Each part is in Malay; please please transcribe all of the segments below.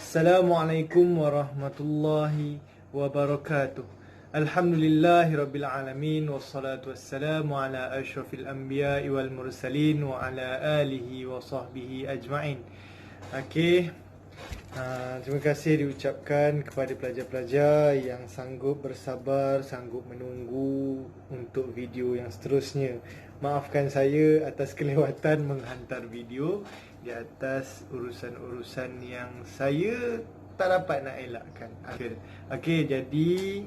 Assalamualaikum warahmatullahi wabarakatuh. Alhamdulillahi rabbil alamin, wassalatu wassalamu ala asyrafil anbiya'i wal mursalin wa ala alihi wa sahbihi ajma'in. Okey, terima kasih diucapkan kepada pelajar-pelajar yang sanggup bersabar, sanggup menunggu untuk video yang seterusnya. Maafkan saya atas kelewatan menghantar video di atas urusan-urusan yang saya tak dapat nak elakkan. Okey, jadi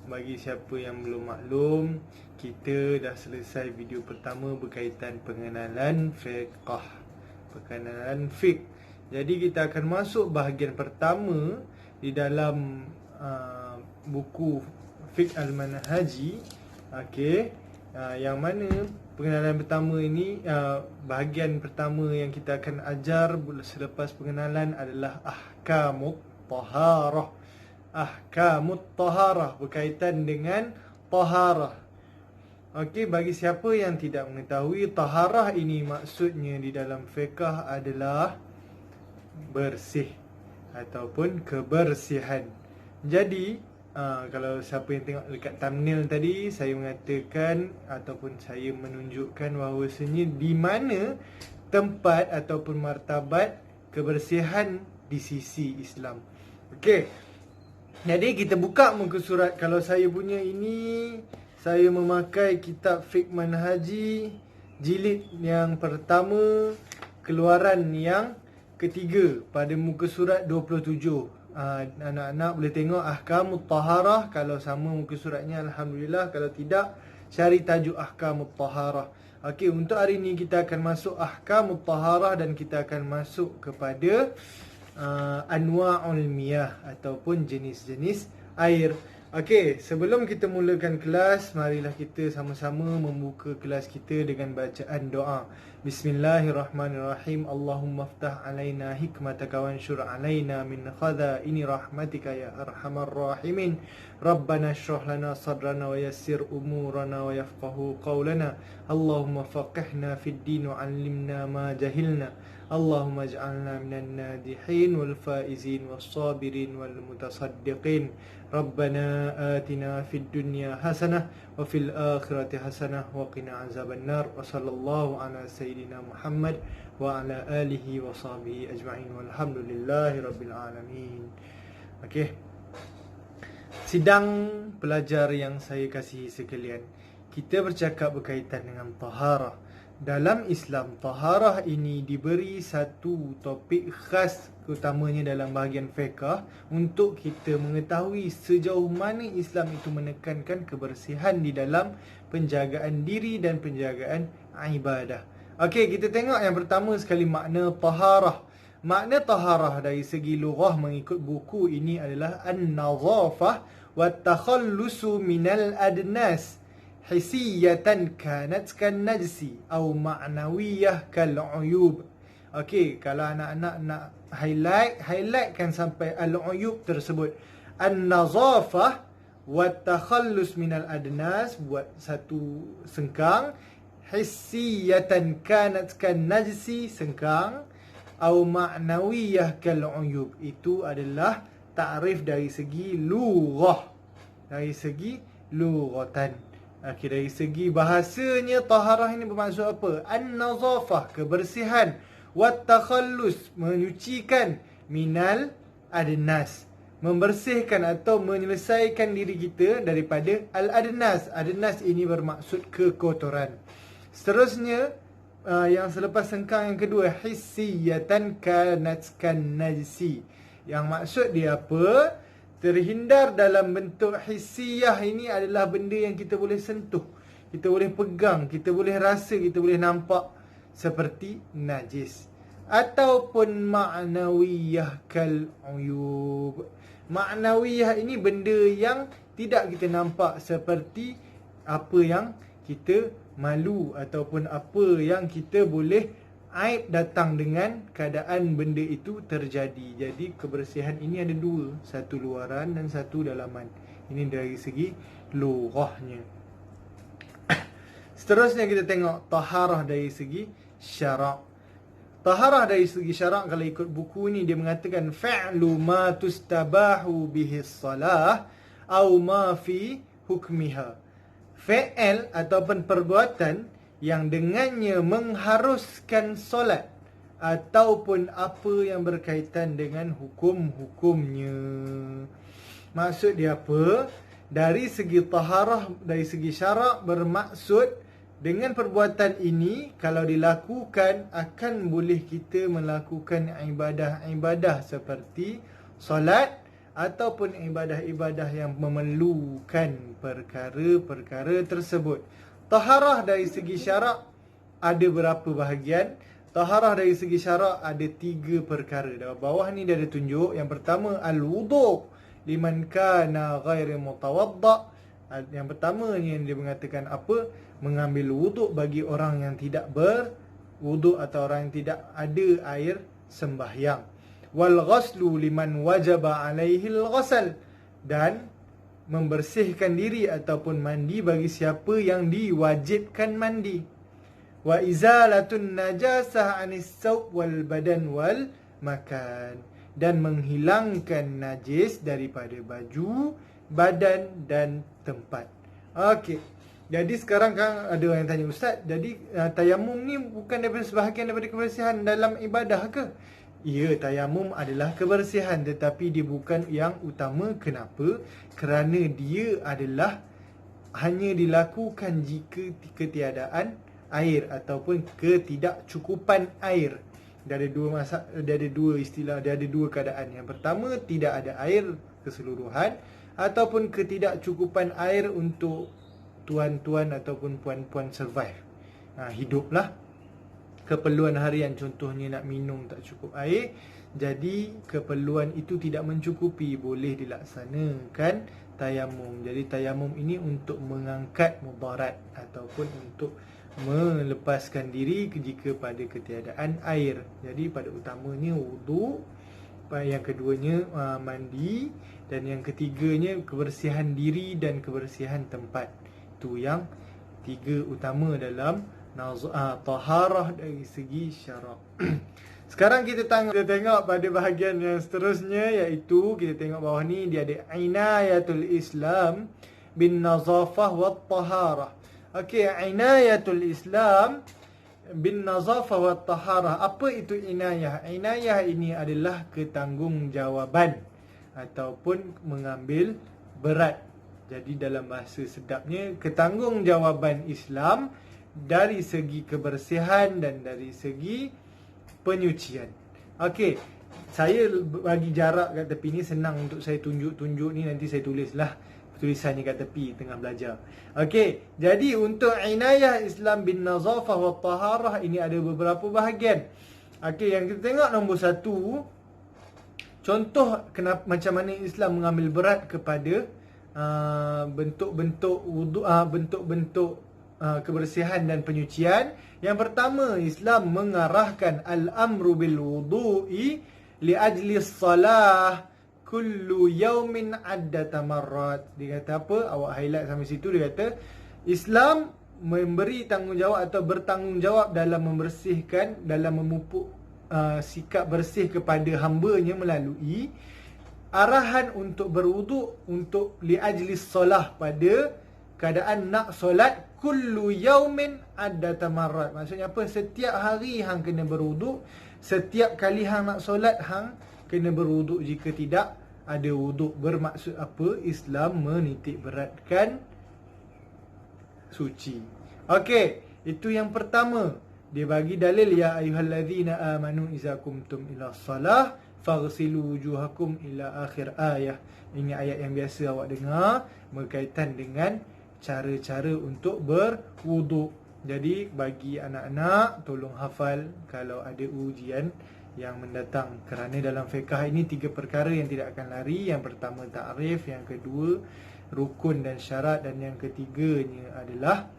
bagi siapa yang belum maklum, kita dah selesai video pertama berkaitan pengenalan fiqh. Jadi kita akan masuk bahagian pertama di dalam buku Fiqh Al-Manhaji. Okey, yang mana pengenalan pertama ini, bahagian pertama yang kita akan ajar selepas pengenalan adalah Ahkamut Taharah. Ahkamut Taharah berkaitan dengan taharah. Okey, bagi siapa yang tidak mengetahui, taharah ini maksudnya di dalam fiqh adalah bersih ataupun kebersihan. Jadi kalau siapa yang tengok dekat thumbnail tadi, saya mengatakan ataupun saya menunjukkan bahawasanya di mana tempat ataupun martabat kebersihan di sisi Islam. Okey, jadi kita buka muka surat. Kalau saya punya ini, saya memakai kitab Fiqh Manhaji jilid yang pertama, keluaran yang ketiga, pada muka surat 27. Anak-anak boleh tengok Ahkamut Taharah. Kalau sama muka suratnya, alhamdulillah. Kalau tidak, cari tajuk Ahkamut Taharah. Okey, untuk hari ini kita akan masuk Ahkamut Taharah dan kita akan masuk kepada Anwa'ul Miyah ataupun jenis-jenis air. Okey, sebelum kita mulakan kelas, marilah kita sama-sama membuka kelas kita dengan bacaan doa. Bismillahirrahmanirrahim. Allahumma aftah alaina hikmataka wanshur alaina min khada'ini rahmatika ya arhamar rahimin. Rabbana shrah lana sadrana wa yassir umurana wa yafqahu qawlana. Allahumma faqihna fid din wa 'allimna ma jahilna. Allahumma ij'alna minan nadihin wal faizin was sabirin wal mutasaddiqin. Rabbana atina fid dunya hasanah wa fil akhirati hasanah wa qina azaban nar. Wa sallallahu ala sayyidina Muhammad wa ala alihi wa sahbihi ajma'in walhamdulillahi rabbil alamin. Okey, sidang pelajar yang saya kasihi sekalian, kita bercakap berkaitan dengan taharah. Dalam Islam, taharah ini diberi satu topik khas, utamanya dalam bahagian fiqh, untuk kita mengetahui sejauh mana Islam itu menekankan kebersihan di dalam penjagaan diri dan penjagaan ibadah. Okey, kita tengok yang pertama sekali makna taharah. Makna taharah dari segi lughah mengikut buku ini adalah an-nazafah wa takhallusu minal adnas hisiyatan kanat kan najsi atau ma'nawiyah kal uyub. Okey, kalau anak-anak nak highlightkan sampai al-uyub tersebut. An-nazafah wa takhallus minal adnas, buat satu sengkang. Hisiyatan kanat kan najsi, sengkang. Atau ma'nawiyah kal uyub, itu adalah takrif dari segi lughah, dari segi lughatan. Okey, dari segi bahasanya, taharah ini bermaksud apa? An-nazafah, kebersihan. Wat-takhallus, menyucikan. Minal adnas, membersihkan atau menyelesaikan diri kita daripada al-adnas. Adnas ini bermaksud kekotoran. Seterusnya, yang selepas sengkang yang kedua, hissiyatan kanat kan najsi. Yang maksud dia apa? Terhindar dalam bentuk hissiyah ini adalah benda yang kita boleh sentuh, kita boleh pegang, kita boleh rasa, kita boleh nampak, seperti najis. Ataupun ma'nawiyah kal uyub. Ma'nawiyah ini benda yang tidak kita nampak, seperti apa yang kita malu ataupun apa yang kita boleh aib datang dengan keadaan benda itu terjadi. Jadi kebersihan ini ada dua, satu luaran dan satu dalaman. Ini dari segi lughahnya. Seterusnya kita tengok taharah dari segi syarak. Taharah dari segi syarak, kalau ikut buku ni dia mengatakan fa'lu ma tustabahu bihi salah au ma fi hukmiha. Fi'il ataupun perbuatan yang dengannya mengharuskan solat ataupun apa yang berkaitan dengan hukum-hukumnya. Maksud dia apa? Dari segi taharah, dari segi syarak, bermaksud dengan perbuatan ini kalau dilakukan akan boleh kita melakukan ibadah-ibadah seperti solat ataupun ibadah-ibadah yang memerlukan perkara-perkara tersebut. Taharah dari segi syarak ada berapa bahagian? Taharah dari segi syarak ada 3 perkara. Di bawah ni dia ada tunjuk. Yang pertama al-wudu' liman kana ghairi mutawadda'. Yang pertama ni yang dia mengatakan apa? Mengambil wuduk bagi orang yang tidak berwuduk atau orang yang tidak ada air sembahyang. Wal ghaslu liman wajaba alaihi al-ghasal, dan membersihkan diri ataupun mandi bagi siapa yang diwajibkan mandi. Wa izalatun najasah anis sawb wal badan wal makan, dan menghilangkan najis daripada baju, badan dan tempat. Okey. Jadi sekarang kan ada orang yang tanya, Ustaz, jadi tayamum ni bukan daripada sebahagian daripada kebersihan dalam ibadah ke? Ya, tayamum adalah kebersihan, tetapi dia bukan yang utama. Kenapa? Kerana dia adalah hanya dilakukan jika ketiadaan air ataupun ketidakcukupan air. Dia ada dua istilah, dia ada 2 keadaan. Yang pertama, tidak ada air keseluruhan, ataupun ketidakcukupan air untuk tuan-tuan ataupun puan-puan survive, hiduplah. Keperluan harian contohnya nak minum tak cukup air, jadi keperluan itu tidak mencukupi, boleh dilaksanakan tayamum. Jadi tayamum ini untuk mengangkat mudarat ataupun untuk melepaskan diri jika pada ketiadaan air. Jadi pada utamanya wudu, yang keduanya mandi, dan yang ketiganya kebersihan diri dan kebersihan tempat. Itu yang 3 utama dalam taharah dari segi syarak. Sekarang kita tengok pada bahagian yang seterusnya, iaitu kita tengok bawah ni dia ada inayatul Islam bin nazafah wat taharah. Okey, inayatul Islam bin nazafah wat taharah. Apa itu inayah? Inayah ini adalah ketanggungjawabban ataupun mengambil berat. Jadi dalam bahasa sedapnya, ketanggungjawabban Islam dari segi kebersihan dan dari segi penyucian. Okey, saya bagi jarak kat tepi ni senang untuk saya tunjuk-tunjuk ni, nanti saya tulislah tulisan ni kat tepi tengah belajar. Okey, jadi untuk inayah Islam bin nazafah wa taharah ini ada beberapa bahagian. Okey, yang kita tengok nombor 1, contoh macam mana Islam mengambil berat kepada bentuk-bentuk wudu, bentuk-bentuk kebersihan dan penyucian. Yang pertama, Islam mengarahkan al-amru bil wudu'i li ajli salah kullu yawmin addata marrat. Dia kata apa? Awak highlight sampai situ. Dia kata Islam memberi tanggungjawab atau bertanggungjawab dalam membersihkan, dalam memupuk sikap bersih kepada hamba-Nya melalui arahan untuk berwuduk untuk li ajlis solah, pada keadaan nak solat, kullu yaumin addata marrat. Maksudnya apa? Setiap hari hang kena berwuduk, setiap kali hang nak solat hang kena berwuduk. Jika tidak ada wuduk, bermaksud apa? Islam menitik beratkan suci. Okey, itu yang pertama. Dia bagi dalil, ya ayyuhallazina amanu iza kumtum ila salah faghsilu wujuhakum ila akhir ayah. Ini ayat yang biasa awak dengar berkaitan dengan cara-cara untuk berwuduk. Jadi bagi anak-anak tolong hafal kalau ada ujian yang mendatang, kerana dalam fiqh ini 3 perkara yang tidak akan lari. Yang pertama ta'rif, yang kedua rukun dan syarat, dan yang ketiganya adalah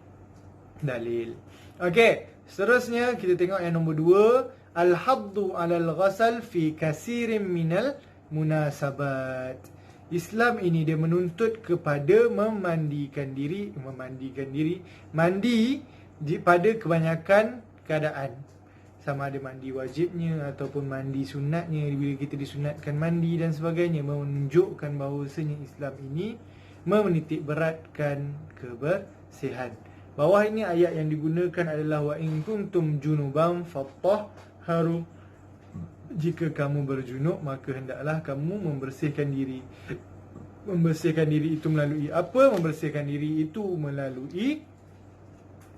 dalil. Okey, seterusnya kita tengok yang nombor 2, al-haddu 'alal ghasal fi kasirin minal munasabat. Islam ini dia menuntut kepada memandikan diri mandi pada kebanyakan keadaan. sama ada mandi wajibnya ataupun mandi sunatnya, bila kita disunatkan mandi dan sebagainya, menunjukkan bahawasanya Islam ini menitik beratkan kebersihan. Bawah ini ayat yang digunakan adalah wa in kuntum junuban fattahharu. Jika kamu berjunub, maka hendaklah kamu membersihkan diri. Membersihkan diri itu melalui apa? Membersihkan diri itu melalui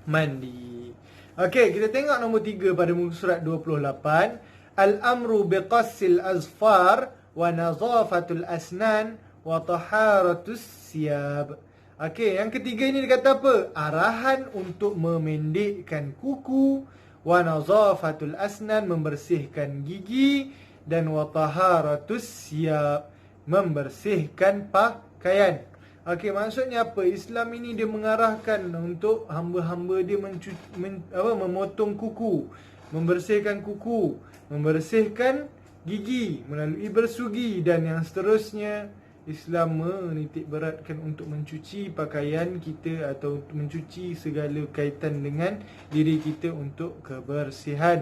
mandi. Okey, kita tengok nombor 3 pada muka surat 28. Al-amru biqassil azfar wa nazafatul asnan wa taharatus siyab. Okey, yang ketiga ini dia kata apa? Arahan untuk memendekkan kuku, wa nazafatul asnan, membersihkan gigi, dan wa taharatus siyab, membersihkan pakaian. Okey, maksudnya apa? Islam ini dia mengarahkan untuk hamba-hamba dia memotong kuku, membersihkan kuku, membersihkan gigi melalui bersugi, dan yang seterusnya. Islam menitik beratkan untuk mencuci pakaian kita atau mencuci segala kaitan dengan diri kita untuk kebersihan.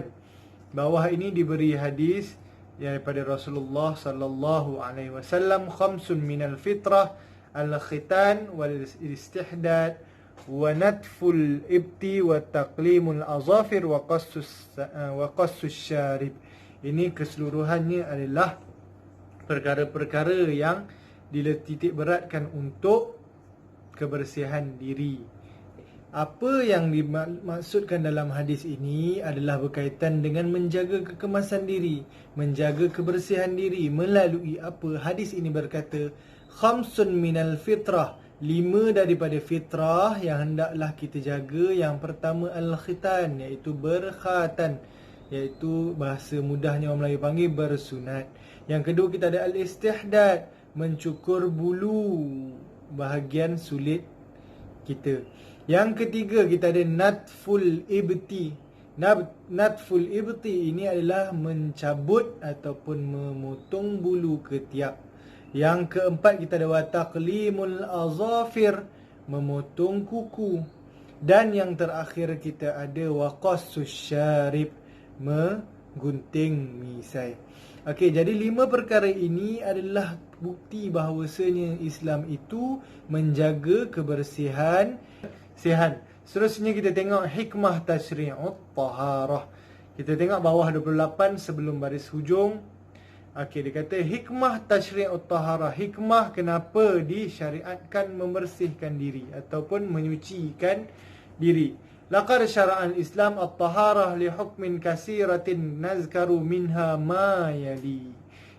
Bawah ini diberi hadis daripada Rasulullah sallallahu alaihi wasallam, khamsun minal fitrah al-khitan wal istihdad wa natful ibti wa taqlimul azafir wa qassus syarib. Ini keseluruhannya adalah perkara-perkara yang dititik beratkan untuk kebersihan diri. Apa yang dimaksudkan dalam hadis ini adalah berkaitan dengan menjaga kekemasan diri, menjaga kebersihan diri melalui apa? Hadis ini berkata, khamsun minal fitrah, 5 daripada fitrah yang hendaklah kita jaga. Yang pertama al-khitan, iaitu berkhatan, iaitu bahasa mudahnya orang Melayu panggil bersunat. Yang kedua kita ada al-istihdad, mencukur bulu bahagian sulit kita. Yang ketiga kita ada natful ibti. Natful ibti ini adalah mencabut ataupun memotong bulu ketiak. Yang keempat kita ada wataqlimul azafir, memotong kuku. Dan yang terakhir kita ada waqassus syarib, menggunting misai. Okey, jadi 5 perkara ini adalah bukti bahawasanya Islam itu menjaga kebersihan. Seterusnya kita tengok hikmah tashri'ut taharah. Kita tengok bawah 28 sebelum baris hujung. Okey, dia kata hikmah tashri'ut taharah. Hikmah kenapa disyariatkan membersihkan diri ataupun menyucikan diri. Laqad syara'al Islam at-taharah li hukmin kasiratin nazkaru minha ma yali.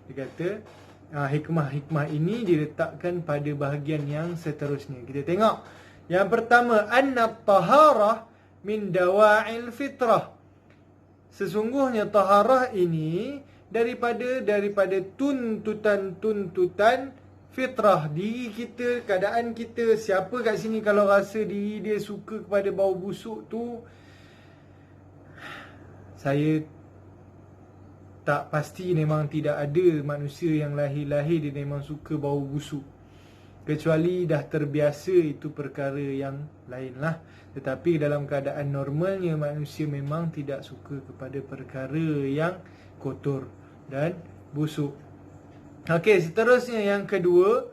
Dia kata hikmah-hikmah ini diletakkan pada bahagian yang seterusnya. Kita tengok. Yang pertama, anna at-taharah min dawa'il fitrah. Sesungguhnya taharah ini daripada tuntutan fitrah diri kita, keadaan kita. Siapa kat sini kalau rasa diri dia suka kepada bau busuk tu? Saya tak pasti, memang tidak ada manusia yang lahir-lahir dia memang suka bau busuk. Kecuali dah terbiasa, itu perkara yang lain lah. Tetapi dalam keadaan normalnya manusia memang tidak suka kepada perkara yang kotor dan busuk. Okey, seterusnya yang kedua,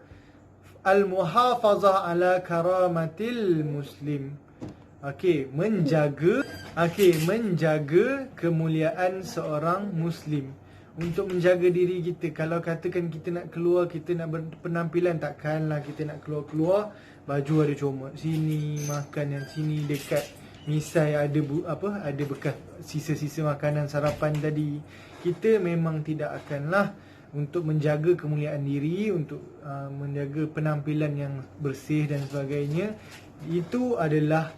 al-muhafazah ala karamatil muslim. Okey, menjaga kemuliaan seorang muslim. Untuk menjaga diri kita, kalau katakan kita nak keluar, kita nak berpenampilan, takkanlah kita nak keluar-keluar baju ada comot sini, makan yang sini, dekat misai ada ada bekas sisa-sisa makanan sarapan tadi. Kita memang tidak akanlah untuk menjaga kemuliaan diri, untuk menjaga penampilan yang bersih dan sebagainya. Itu adalah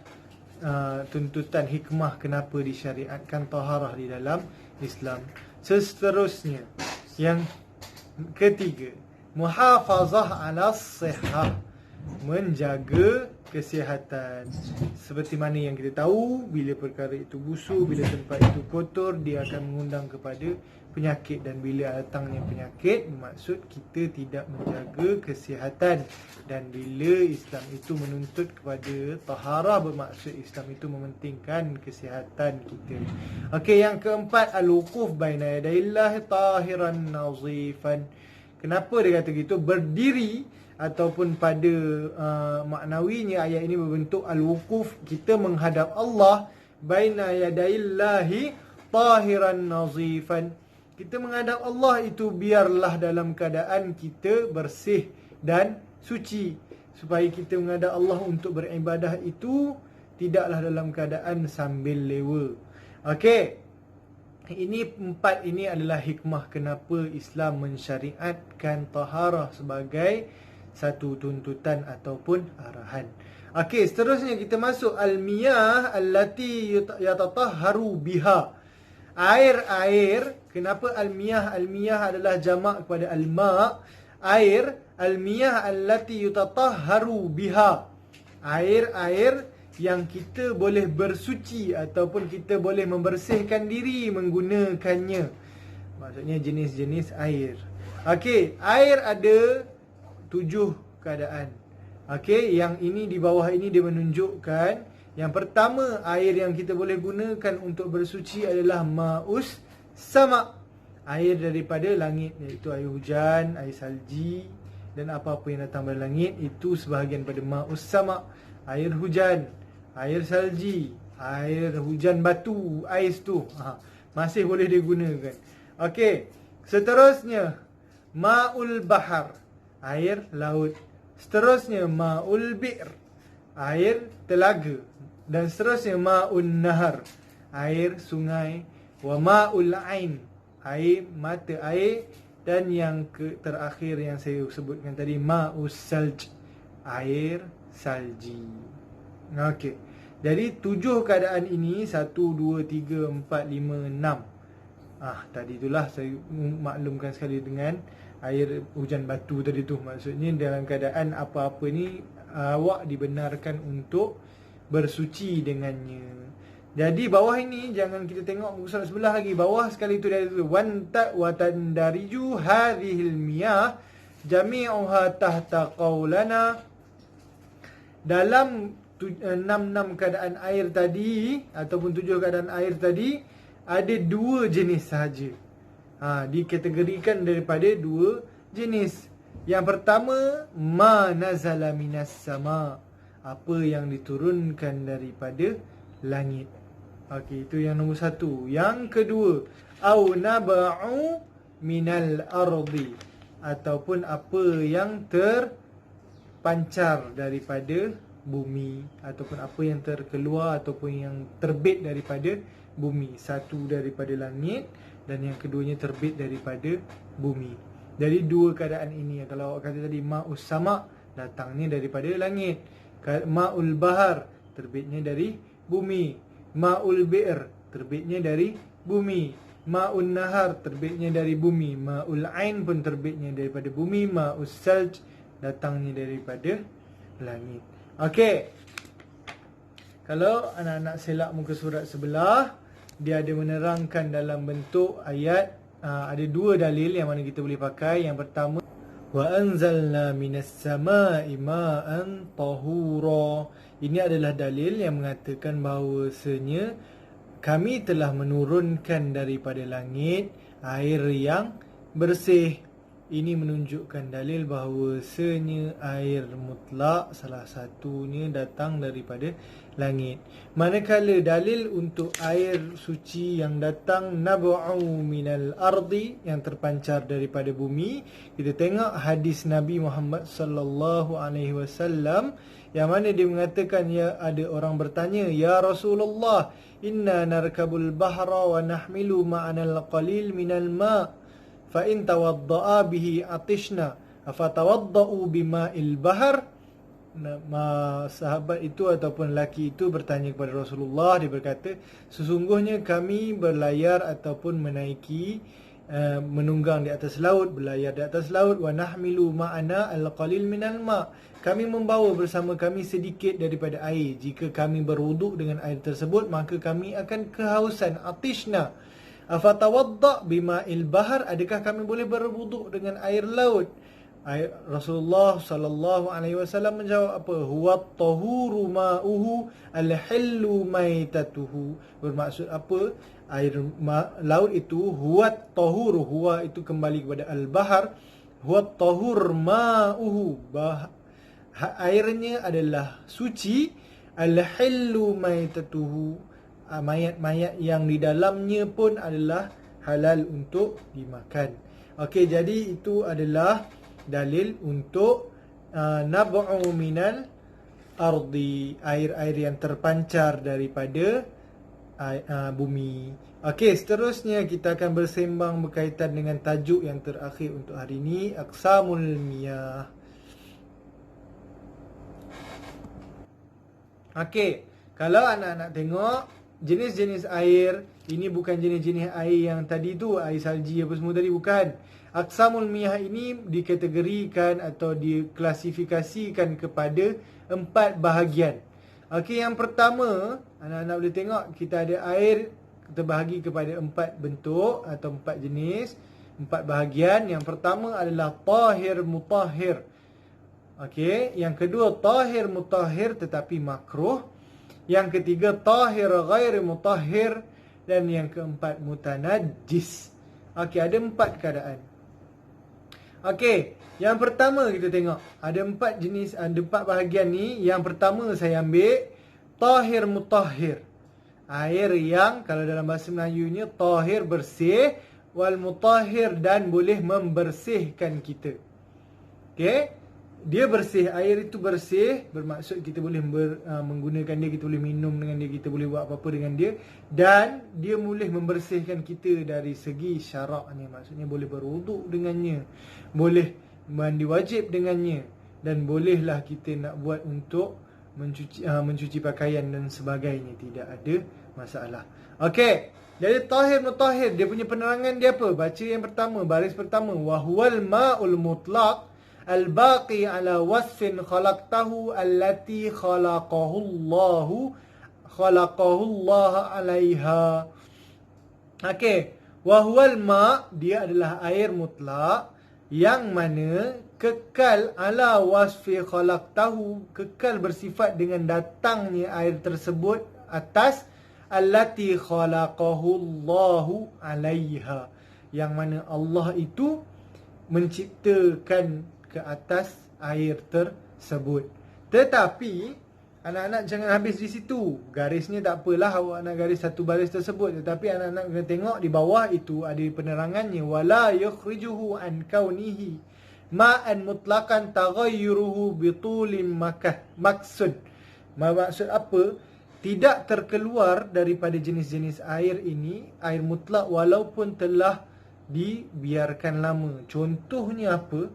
tuntutan hikmah kenapa disyariatkan taharah di dalam Islam. Seterusnya, yang ketiga, muhafazah ala sihah, menjaga kesihatan. Seperti mana yang kita tahu, bila perkara itu busuk, bila tempat itu kotor, dia akan mengundang kepada penyakit. Dan bila datangnya penyakit, bermaksud kita tidak menjaga kesihatan. Dan bila Islam itu menuntut kepada taharah, bermaksud Islam itu mementingkan kesihatan kita. Okey, yang keempat, al-wuquf baina yadayillah tahiran nazifan. Kenapa dia kata gitu? Berdiri ataupun pada maknawinya ayat ini berbentuk al-wuquf, kita menghadap Allah baina yadaillahi tahiran nazifan. Kita menghadap Allah itu biarlah dalam keadaan kita bersih dan suci. Supaya kita menghadap Allah untuk beribadah itu tidaklah dalam keadaan sambil lewa. Okey. Empat ini adalah hikmah kenapa Islam mensyariatkan taharah sebagai satu tuntutan ataupun arahan. Okey, seterusnya kita masuk al-miyah allati yatatahharu biha. Air-air. Kenapa al-miyah? Al-miyah adalah jamak kepada al-ma'. Air. Al-miyah allati yatatahharu biha. Air-air yang kita boleh bersuci ataupun kita boleh membersihkan diri menggunakannya. Maksudnya jenis-jenis air. Okey, air ada 7 keadaan. Okey, yang ini di bawah ini dia menunjukkan yang pertama, air yang kita boleh gunakan untuk bersuci adalah ma'us sama'. Air daripada langit, iaitu air hujan, air salji dan apa-apa yang datang dari langit, itu sebahagian pada ma'us sama'. Air hujan, air salji, air hujan batu, ais tu masih boleh digunakan. Okey, seterusnya ma'ul bahar, air laut. Seterusnya ma'ul bi'r, air telaga. Dan seterusnya ma'un nahar, air sungai. Wa ma'ul ain, air mata air. Dan yang terakhir yang saya sebutkan tadi, ma'us salj, air salji. Okey. Jadi 7 keadaan ini, 1, 2, 3, 4, 5, 6. Tadi itulah saya maklumkan sekali dengan air hujan batu tadi tu. Maksudnya dalam keadaan apa-apa ni awak dibenarkan untuk bersuci dengannya. Jadi bawah ini jangan kita tengok muka surat sebelah lagi. Bawah sekali tu dia tu wa tandariju hadhil miyah jami'uha tahta qaulana. Dalam 6 keadaan air tadi ataupun 7 keadaan air tadi ada 2 jenis sahaja. Dikategorikan daripada 2 jenis. Yang pertama, ma nazala minas sama, apa yang diturunkan daripada langit. Okey, itu yang nombor 1. Yang kedua, au naba'u minal ardi, ataupun apa yang terpancar daripada bumi, ataupun apa yang terkeluar ataupun yang terbit daripada bumi. Satu daripada langit dan yang keduanya terbit daripada bumi. Jadi 2 keadaan ini. Kalau awak kata tadi ma'us sama', datangnya daripada langit. Ma'ul bahar, terbitnya dari bumi. Ma'ul bi'r, terbitnya dari bumi. Ma'un nahar, terbitnya dari bumi. Ma'ul ain pun terbitnya daripada bumi. Ma'us salj, datangnya daripada langit. Okey. Kalau anak-anak selak muka surat sebelah, dia ada menerangkan dalam bentuk ayat. Ada 2 dalil yang mana kita boleh pakai. Yang pertama, wa anzalna minas sama'i ma'an tahura. Ini adalah dalil yang mengatakan bahawasanya kami telah menurunkan daripada langit air yang bersih. Ini menunjukkan dalil bahawasanya air mutlak salah satunya datang daripada langit. Manakala dalil untuk air suci yang datang nab'u minal ardi, yang terpancar daripada bumi, kita tengok hadis Nabi Muhammad sallallahu alaihi wasallam yang mana dia mengatakan, ya, ada orang bertanya, ya Rasulullah, inna narkabul bahra wa nahmilu ma'anal qalil minal ma' fa in tawadda'a bihi atishna afatawadda'u bima'il bahar. Sahabat itu ataupun lelaki itu bertanya kepada Rasulullah. Dia berkata, sesungguhnya kami berlayar ataupun menaiki menunggang di atas laut, berlayar di atas laut. Wa nahmilu ma'ana al-qalil minal ma'. Kami membawa bersama kami sedikit daripada air. Jika kami berwuduk dengan air tersebut, maka kami akan kehausan. Atishna. Afatawadda' bima'il bahar. Adakah kami boleh berwuduk dengan air laut? Rasulullah sallallahu alaihi wasallam menjawab apa? Huwa at-tahuru ma'uhu al-hillu maitatuhu. Bermaksud apa? Air laut itu huwa at-tahuru, huwa itu kembali kepada al-bahar. Huwa at-tahur ma'uhu, airnya adalah suci. Al-hillu maitatuhu, mayat-mayat yang di dalamnya pun adalah halal untuk dimakan. Okey, jadi itu adalah dalil untuk nab'u minal ardi, air-air yang terpancar daripada bumi. Okey, seterusnya kita akan bersembang berkaitan dengan tajuk yang terakhir untuk hari ini, aqsamul miyah. Okey, kalau anak-anak tengok jenis-jenis air, ini bukan jenis-jenis air yang tadi tu, air salji apa semua tadi, bukan. Aqsamul miyah ini dikategorikan atau diklasifikasikan kepada 4 bahagian. Okey, yang pertama, anak-anak boleh tengok kita ada air terbahagi kepada 4 bentuk atau 4 jenis, 4 bahagian. Yang pertama adalah tahir mutahhir. Okey, yang kedua tahir mutahhir tetapi makruh. Yang ketiga tahir ghairi mutahhir, dan yang keempat mutanajjis. Okey, ada 4 keadaan. Okey, yang pertama kita tengok ada 4 jenis, ada 4 bahagian ni. Yang pertama saya ambil tahir mutahhir. Air yang kalau dalam bahasa Melayunya tahir bersih, wal mutahhir dan boleh membersihkan kita. Okey, dia bersih, air itu bersih, bermaksud kita boleh menggunakan dia, kita boleh minum dengan dia, kita boleh buat apa-apa dengan dia, dan dia boleh membersihkan kita dari segi syaraknya, maksudnya boleh berwuduk dengannya, boleh mandi wajib dengannya, dan bolehlah kita nak buat untuk mencuci pakaian dan sebagainya, tidak ada masalah. Okey, jadi tahir mutahhir, dia punya penerangan dia apa? Baca yang pertama, baris pertama, wa huwal ma'ul mutlaq al-baqi ala wasfin khalaqtahu allati khalaqahu Allah alaiha. Okey, wa huwal ma', dia adalah air mutlak yang mana kekal ala wasfi khalaqtahu, kekal bersifat dengan datangnya air tersebut atas allati khalaqahu Allahu alaiha, yang mana Allah itu menciptakan ke atas air tersebut. Tetapi anak-anak jangan habis di situ. Garisnya tak apalah, awak nak garis satu baris tersebut, tetapi anak-anak kena tengok di bawah itu ada penerangannya. Wala yukhrijuhu an kaunihi ma'an mutlaqan taghayyuruhu bitulin maksud. Maksud apa? Tidak terkeluar daripada jenis-jenis air ini, air mutlak walaupun telah dibiarkan lama. Contohnya apa?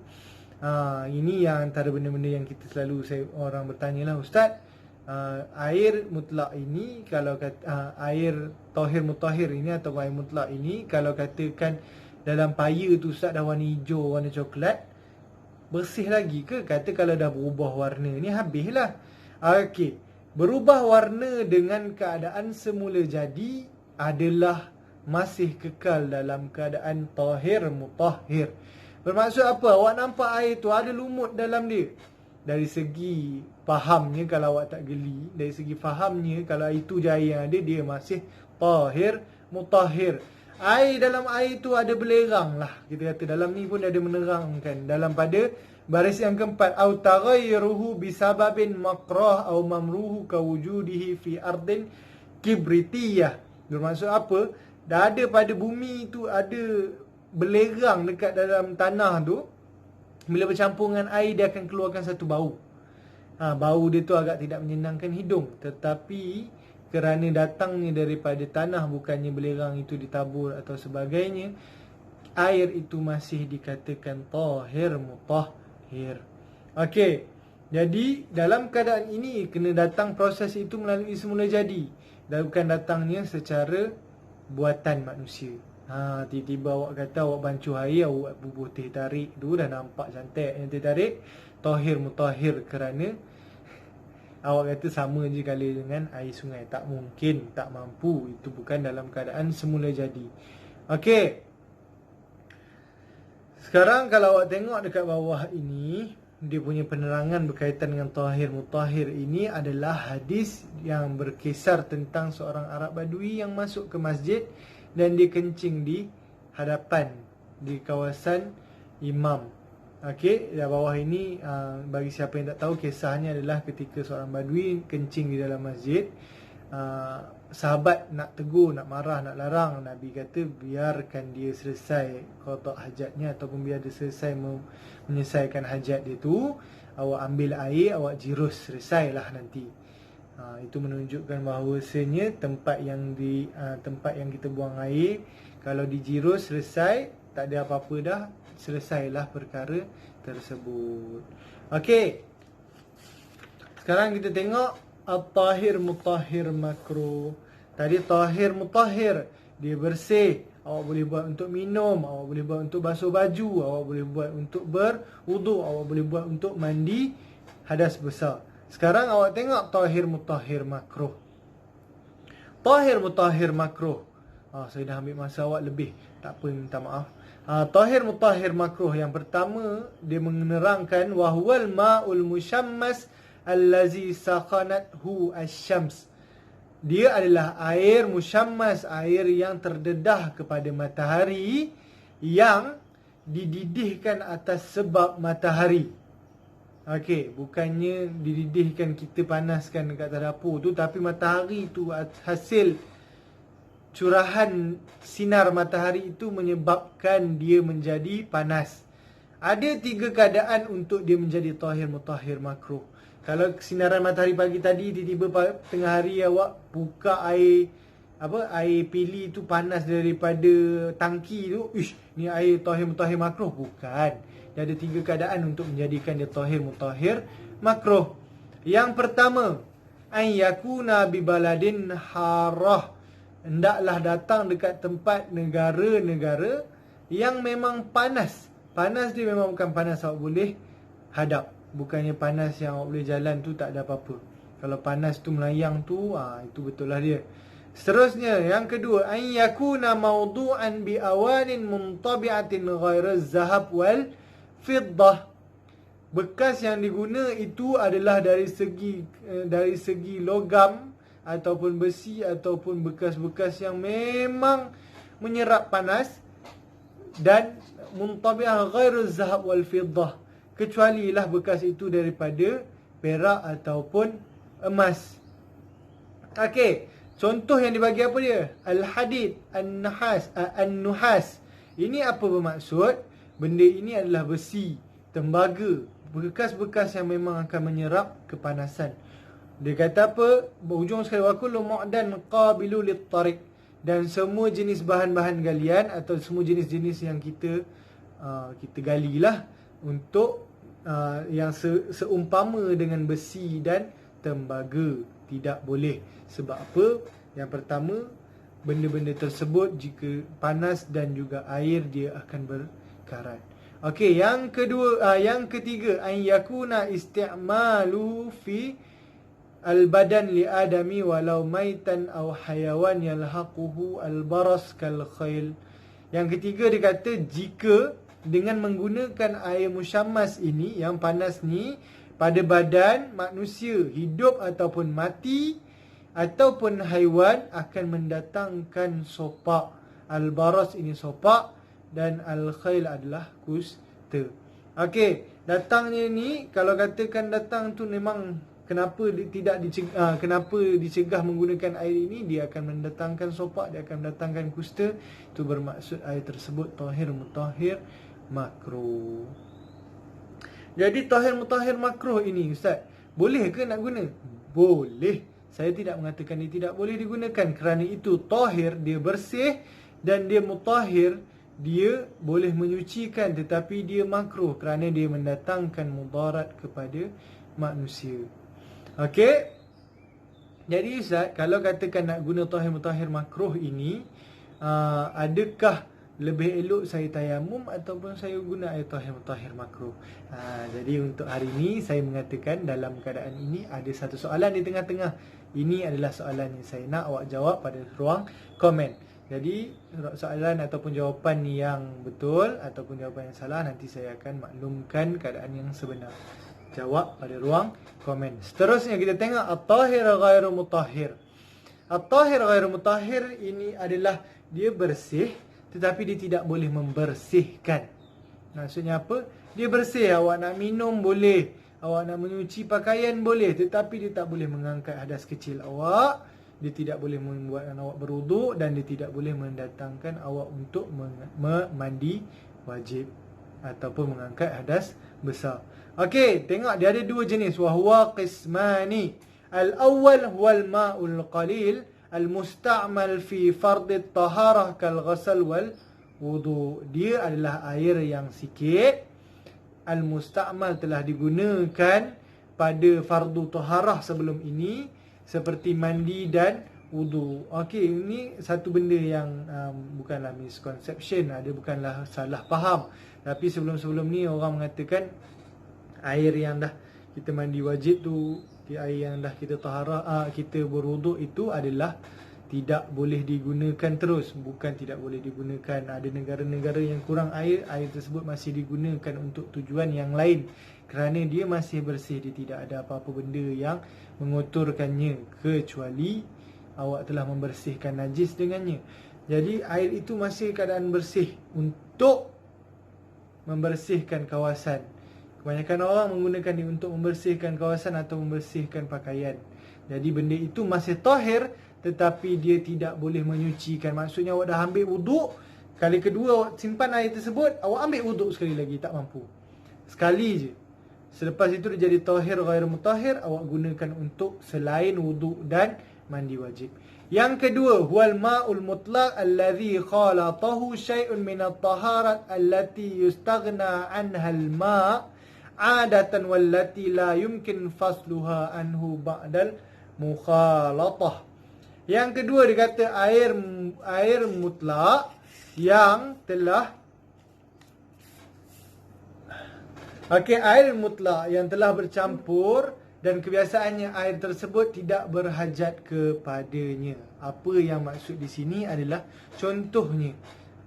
Ini yang antara benda-benda yang kita selalu orang bertanya lah, Ustaz, air mutlak ini, kalau kata air tahir mutahhir ini atau air mutlak ini, kalau katakan dalam paya tu Ustaz dah warna hijau, warna coklat, bersih lagi ke? Kata kalau dah berubah warna ni habislah. Okey, berubah warna dengan keadaan semula jadi adalah masih kekal dalam keadaan tahir mutahhir. Bermaksud apa? Awak nampak air tu ada lumut dalam dia. Dari segi fahamnya, kalau awak tak geli, dari segi fahamnya, kalau itu je air yang ada, dia masih tahir mutahhir. Air dalam air tu ada belerang lah, kita kata dalam ni pun ada menerangkan. Dalam pada baris yang keempat, au taghayruhu bisababin makrah au mamruhu kawujudihi fi ardin kibritiyah. Bermaksud apa? Dah ada pada bumi tu ada belerang dekat dalam tanah tu. Bila bercampur dengan air, dia akan keluarkan satu bau. Bau dia tu agak tidak menyenangkan hidung. Tetapi kerana datangnya daripada tanah, bukannya belerang itu ditabur atau sebagainya, air itu masih dikatakan tahir mutahhir. Okey, jadi dalam keadaan ini kena datang proses itu melalui semula jadi, dan bukan datangnya secara buatan manusia. Tiba-tiba awak kata awak bancuh air, awak bubuh teh tarik tu dah nampak cantik yang teh tarik. Tahir mutahhir kerana awak kata sama je kali dengan air sungai. Tak mungkin, tak mampu. Itu bukan dalam keadaan semula jadi. Okey. Sekarang kalau awak tengok dekat bawah ini, dia punya penerangan berkaitan dengan tahir mutahhir ini adalah hadis yang berkisar tentang seorang Arab Badui yang masuk ke masjid dan dia kencing di hadapan, di kawasan imam. Okey, di bawah ini bagi siapa yang tak tahu, kisahnya adalah ketika seorang Badui kencing di dalam masjid. Sahabat nak tegur, nak marah, nak larang. Nabi kata biarkan dia selesai qada hajatnya, ataupun biar dia selesai menyelesaikan hajat dia tu. Awak ambil air, awak jirus, selesailah nanti. Itu menunjukkan bahawasanya tempat yang kita buang air, kalau dijirus selesai, tak ada apa-apa dah, selesailah perkara tersebut. Okey. Sekarang kita tengok at-tahir mutahhir makruh. Tadi tahir mutahhir, dia bersih. Awak boleh buat untuk minum, awak boleh buat untuk basuh baju, awak boleh buat untuk berwuduk, awak boleh buat untuk mandi hadas besar. Sekarang awak tengok tahir mutahhir makruh. Tahir mutahhir makruh. Saya dah ambil masa awak lebih. Tak apa, minta maaf. Tahir mutahhir makruh yang pertama, dia menerangkan wahwal ma'ul musyammas allazi saqanathu asy-syams. Dia adalah air musyammas, air yang terdedah kepada matahari, yang dididihkan atas sebab matahari. Okey, bukannya dididihkan kita panaskan dekat atas dapur tu, tapi matahari tu hasil curahan sinar matahari itu menyebabkan dia menjadi panas. Ada 3 keadaan untuk dia menjadi tahir mutahhir makruh. Kalau sinaran matahari pagi tadi, tiba-tiba tengah hari awak buka air pili tu panas daripada tangki tu, ni air tahir mutahhir makruh. Bukan. Dia ada 3 keadaan untuk menjadikan dia tahir mutahhir makruh. Yang pertama, an yakuna bi baladin harah. Hendaklah datang dekat tempat negara-negara yang memang panas. Panas dia memang bukan panas awak boleh hadap. Bukannya panas yang awak boleh jalan tu tak ada apa-apa. Kalau panas tu melayang tu, itu betul lah dia. Seterusnya, yang kedua, an yakuna mawdu'an bi awanin muntabi'atin ghaira zahab wal fiddah. Bekas yang diguna itu adalah dari segi logam ataupun besi, ataupun bekas-bekas yang memang menyerap panas, dan muntabi'ah ghaira zahab wal fiddah, kecuali lah bekas itu daripada perak ataupun emas. Okey, contoh yang dibagi apa dia? Al-hadid, an-nuhas. Ini apa bermaksud? Benda ini adalah besi, tembaga, bekas-bekas yang memang akan menyerap kepanasan. Dia kata apa? Berhujung sekali, wa kullu mu'dan qabilu lit-tariq. Dan semua jenis bahan-bahan galian atau semua jenis-jenis yang kita galilah untuk yang seumpama dengan besi dan tembaga, tidak boleh. Sebab apa? Yang pertama, benda-benda tersebut jika panas dan juga air, dia akan berkarat. Okey, yang kedua, yang ketiga, an yakuna isti'malu fi al-badan li adami walau maitan aw hayawan yalhaquhu al-baras kal khail. Yang ketiga dia kata, jika dengan menggunakan air musyammas ini, yang panas ni, pada badan manusia hidup ataupun mati, ataupun haiwan, akan mendatangkan sopak. Al-baras ini sopak, dan al-khail adalah kusta. Okey, datangnya ni, kalau katakan datang tu memang kenapa dicegah menggunakan air ini, dia akan mendatangkan sopak, dia akan mendatangkan kusta. Itu bermaksud air tersebut tahir mutahhir makruh. Jadi tahir mutahhir makruh ini, Ustaz, boleh ke nak guna? Boleh. Saya tidak mengatakan dia tidak boleh digunakan, kerana itu tahir, dia bersih, dan dia mutahhir, dia boleh menyucikan, tetapi dia makruh kerana dia mendatangkan mudarat kepada manusia. Okey. Jadi Ustaz, kalau katakan nak guna tahir mutahhir makruh ini, adakah lebih elok saya tayamum ataupun saya guna air tahir mutahhir makruh. Jadi untuk hari ini saya mengatakan dalam keadaan ini ada satu soalan di tengah-tengah. Ini adalah soalan yang saya nak awak jawab pada ruang komen. Jadi soalan ataupun jawapan yang betul ataupun jawapan yang salah nanti saya akan maklumkan keadaan yang sebenar. Jawab pada ruang komen. Seterusnya kita tengok at-tahir ghairu mutahhir. At-tahir ghairu mutahhir ini adalah dia bersih tetapi dia tidak boleh membersihkan. Maksudnya apa? Dia bersih, awak nak minum boleh, awak nak menyuci pakaian boleh, tetapi dia tak boleh mengangkat hadas kecil awak. Dia tidak boleh membuatkan awak berwuduk dan dia tidak boleh mendatangkan awak untuk mandi wajib ataupun mengangkat hadas besar. Okey, tengok dia ada dua jenis. Wahwa qismani. Al-awwal huwal ma'ul qalil al-musta'mal fi fard at-taharah kal-ghasal wal wudu. Dia adalah air yang sikit, al-musta'mal telah digunakan pada fardu taharah sebelum ini seperti mandi dan wudu. Okey, ini satu benda yang bukanlah misconception, ada bukanlah salah faham. Tapi sebelum-sebelum ni orang mengatakan air yang dah kita mandi wajib tu, air yang dah kita taharah, kita berwuduk itu adalah tidak boleh digunakan terus. Bukan tidak boleh digunakan. Ada negara-negara yang kurang air, air tersebut masih digunakan untuk tujuan yang lain. Kerana dia masih bersih, dia tidak ada apa-apa benda yang mengotorkannya kecuali awak telah membersihkan najis dengannya. Jadi air itu masih keadaan bersih untuk membersihkan kawasan. Kebanyakan orang menggunakan dia untuk membersihkan kawasan atau membersihkan pakaian. Jadi benda itu masih tahir tetapi dia tidak boleh menyucikan. Maksudnya awak dah ambil wuduk, kali kedua awak simpan air tersebut, awak ambil wuduk sekali lagi, tak mampu. Sekali je. Selepas itu dia jadi tahir ghairu mutahhir, awak gunakan untuk selain wuduk dan mandi wajib. Yang kedua, huwal ma'ul mutlaq alladhi khalatahu syai'un min at-taharat allati yustaghna anha al-ma' adatan wallati la yumkin fasluha anhu ba'dal mukhalatah. Yang kedua dia kata air mutlak yang telah air mutlak yang telah bercampur dan kebiasaannya air tersebut tidak berhajat kepadanya. Apa yang maksud di sini adalah contohnya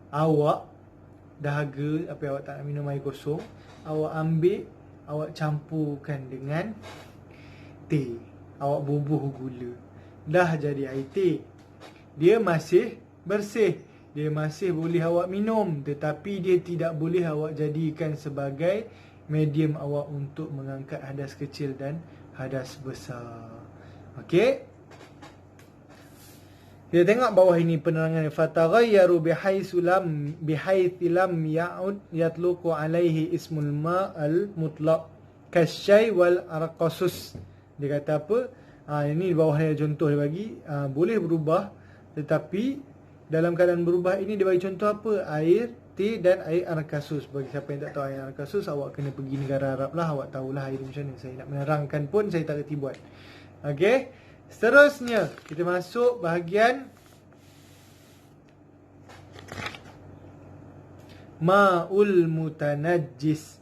awak dahaga, apa awak tak nak minum air kosong, awak ambil, awak campurkan dengan teh, awak bubuh gula, dah jadi air teh. Dia masih bersih, dia masih boleh awak minum, tetapi dia tidak boleh awak jadikan sebagai medium awak untuk mengangkat hadas kecil dan hadas besar. Okey, kita tengok bawah ini penerangan. Fataghayyaru bihaitsu lam ya'ud yatluqu alaihi ismul ma'al mutlaq kasyai wal arqasus. Dia kata apa? Ini bawah ni contoh dia bagi. Boleh berubah, tetapi dalam keadaan berubah ini dia bagi contoh apa? Air teh dan air arkasus. Bagi siapa yang tak tahu air arkasus, awak kena pergi negara Arab lah, awak tahulah air macam mana. Saya nak menerangkan pun saya tak reti buat. Okey, seterusnya kita masuk bahagian ma'ul mutanajjis,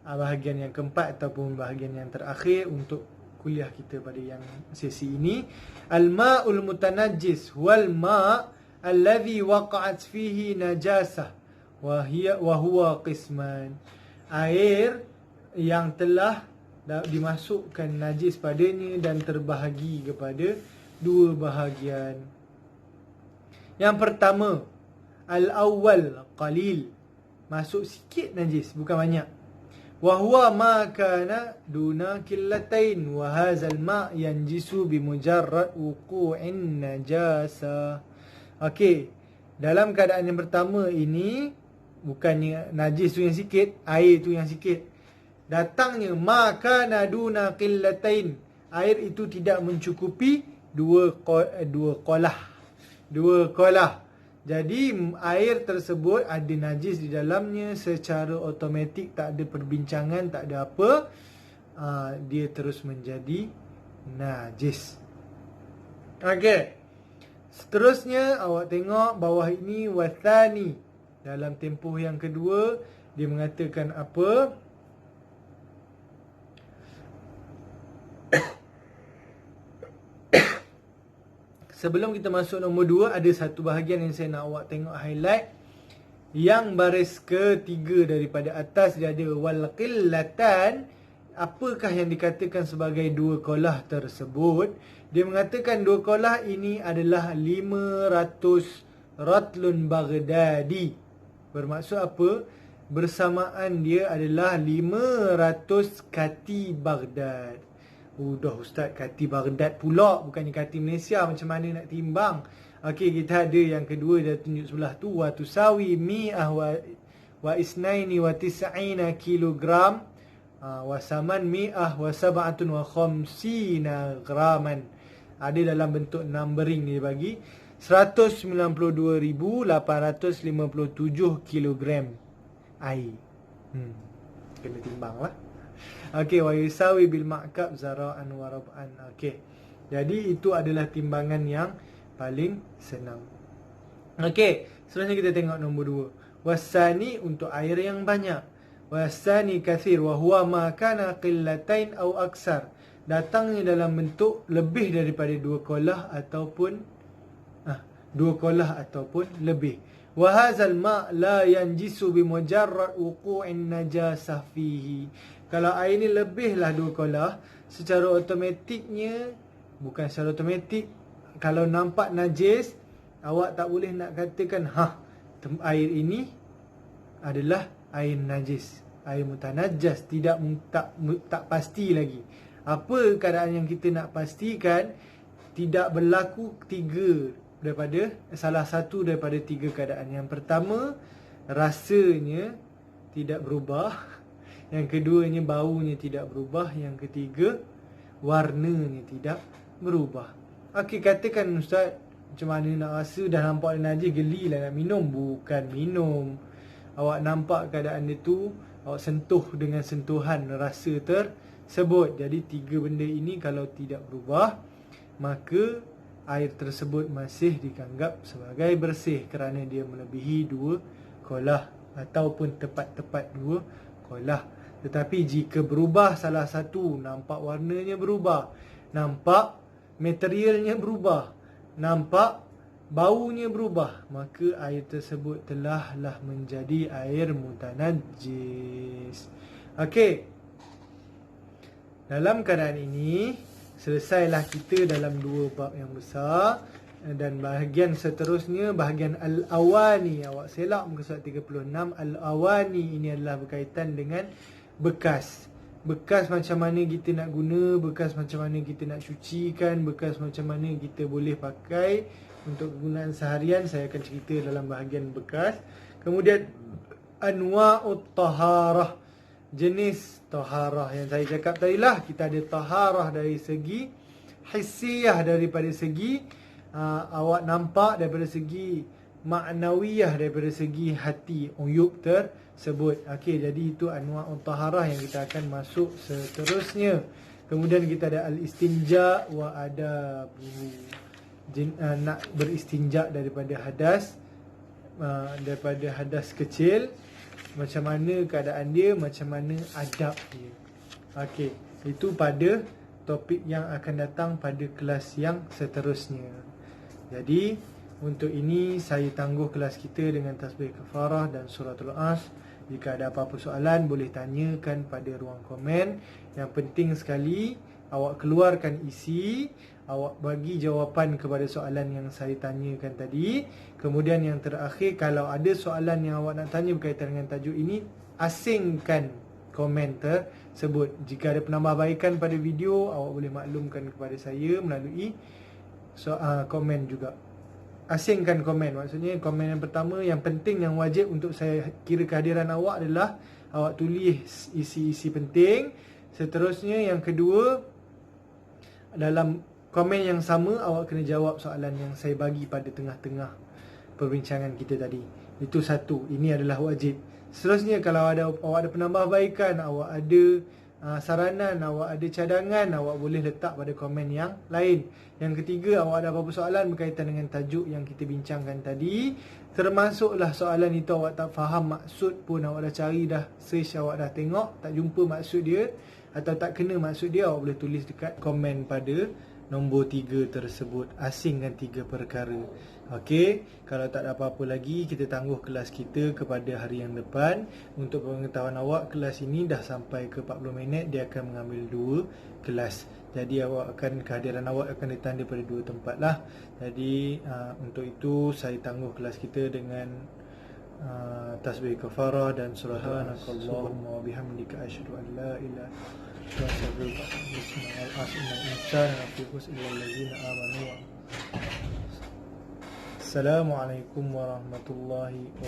bahagian yang keempat ataupun bahagian yang terakhir untuk kuliah kita pada yang sesi ini. Al-ma'ul mutanajjis wal ma' alladhi waqa'at fihi najasah wa huwa qisman. Air yang telah dimasukkan najis padanya dan terbahagi kepada dua bahagian. Yang pertama, al-awwal qalil, masuk sikit najis, bukan banyak. Wa huwa ma kana duna killatain wa hadzal ma' yanjisu bi mujarrad wuqu'in najasa. Okey, dalam keadaan yang pertama ini bukannya najis tu yang sikit, air tu yang sikit. Datangnya ma kana duna killatain, air itu tidak mencukupi dua kolah. Jadi air tersebut ada najis di dalamnya secara automatik, tak ada perbincangan, tak ada apa, dia terus menjadi najis. Okey, Seterusnya awak tengok bawah ini wathani. Dalam tempoh yang kedua dia mengatakan apa? Sebelum kita masuk nombor 2, ada satu bahagian yang saya nak awak tengok highlight. Yang baris ketiga daripada atas dia ada wal qillatan. Apakah yang dikatakan sebagai dua kolah tersebut? Dia mengatakan dua kolah ini adalah 500 ratlun Baghdadi. Bermaksud apa? Bersamaan dia adalah 500 kati Baghdad. Dah Ustaz, kati Baghdad pula, bukannya kati Malaysia. Macam mana nak timbang? Okey, kita ada yang kedua dia tunjuk sebelah tu. Wa tusawi mi'ah wa isnaini wa tis'ina kilogram. Wasaman mi'ah wa sab'atun wa khamsina graman. Ada dalam bentuk numbering dia bagi 192,857 kilogram air. Kena timbang lah. Okey, wa yusawi bil ma'kab zara'an wa rab'an. Okey. Jadi itu adalah timbangan yang paling senang. Okey, seterusnya kita tengok nombor 2. Wasani untuk air yang banyak. Wasani kathir wa huwa ma kana qillatain au aksar. Datangnya dalam bentuk lebih daripada 2 kolah ataupun 2 kolah ataupun lebih. Wa hadzal ma' la yanjisu bi mujarrad wuqu'in najasah fihi. Kalau air ni lebihlah 2 kolah, secara automatiknya, bukan secara automatik, kalau nampak najis, awak tak boleh nak katakan air ini adalah air najis, air mutanajjas. Tak pasti lagi. Apa keadaan yang kita nak pastikan? Tidak berlaku salah satu daripada 3 keadaan. Yang pertama, rasanya tidak berubah. Yang keduanya, baunya tidak berubah. Yang ketiga, warnanya tidak berubah. Okey, katakan Ustaz, macam mana nak rasa dah nampak najis, gelilah nak minum. Bukan minum. Awak nampak keadaan dia tu, awak sentuh dengan sentuhan rasa tersebut. Jadi 3 benda ini kalau tidak berubah, maka air tersebut masih dianggap sebagai bersih kerana dia melebihi 2 kolah ataupun tepat-tepat 2 kolah. Tetapi jika berubah salah satu, nampak warnanya berubah, nampak materialnya berubah, nampak baunya berubah, maka air tersebut telahlah menjadi air mutanajjis. Okey. Dalam keadaan ini, selesailah kita dalam 2 bab yang besar. Dan bahagian seterusnya, bahagian Al-Awani. Awak selak muka surat 36. Al-Awani ini adalah berkaitan dengan bekas. Bekas macam mana kita nak guna, bekas macam mana kita nak cucikan, bekas macam mana kita boleh pakai untuk kegunaan seharian. Saya akan cerita dalam bahagian bekas. Kemudian anwa'ut taharah, jenis taharah yang saya cakap tadi lah. Kita ada taharah dari segi hissiyah, daripada segi awak nampak, daripada segi maknawiyah, daripada segi hati, uyub tersebut. Okey, jadi itu anwa'ut taharah yang kita akan masuk seterusnya. Kemudian kita ada al-istinja wa adabu, nak beristinja daripada hadas kecil, macam mana keadaan dia, macam mana adab dia. Okey, itu pada topik yang akan datang pada kelas yang seterusnya. Jadi untuk ini saya tangguh kelas kita dengan tasbih kafarah dan suratul As. Jika ada apa-apa soalan, boleh tanyakan pada ruang komen. Yang penting sekali, awak keluarkan isi, awak bagi jawapan kepada soalan yang saya tanyakan tadi. Kemudian yang terakhir, kalau ada soalan yang awak nak tanya berkaitan dengan tajuk ini, asingkan komen tersebut. Jika ada penambahbaikan pada video, awak boleh maklumkan kepada saya melalui komen juga. Asingkan komen, maksudnya komen yang pertama, yang penting, yang wajib untuk saya kira kehadiran awak adalah awak tulis isi-isi penting. Seterusnya yang kedua, dalam komen yang sama awak kena jawab soalan yang saya bagi pada tengah-tengah perbincangan kita tadi. Itu satu, ini adalah wajib. Seterusnya, kalau awak ada penambahbaikan, awak ada saranan, awak ada cadangan, awak boleh letak pada komen yang lain. Yang ketiga, awak ada apa-apa soalan berkaitan dengan tajuk yang kita bincangkan tadi, termasuklah soalan itu awak tak faham maksud pun, awak dah cari, dah search, awak dah tengok tak jumpa maksud dia atau tak kena maksud dia, awak boleh tulis dekat komen pada nombor 3 tersebut. Asingkan 3 perkara. Okey, kalau tak ada apa-apa lagi, kita tangguh kelas kita kepada hari yang depan. Untuk pengetahuan awak, kelas ini dah sampai ke 40 minit. Dia akan mengambil 2 kelas. Jadi kehadiran awak akan ditanda pada 2 tempat lah. Jadi untuk itu saya tangguh kelas kita dengan tasbih kafarah dan subhanakallahumma wa bihamdika asyhadu an la ilaha illa anta astaghfiruka wa atubu ilaik. Assalamualaikum warahmatullahi wabarakatuh.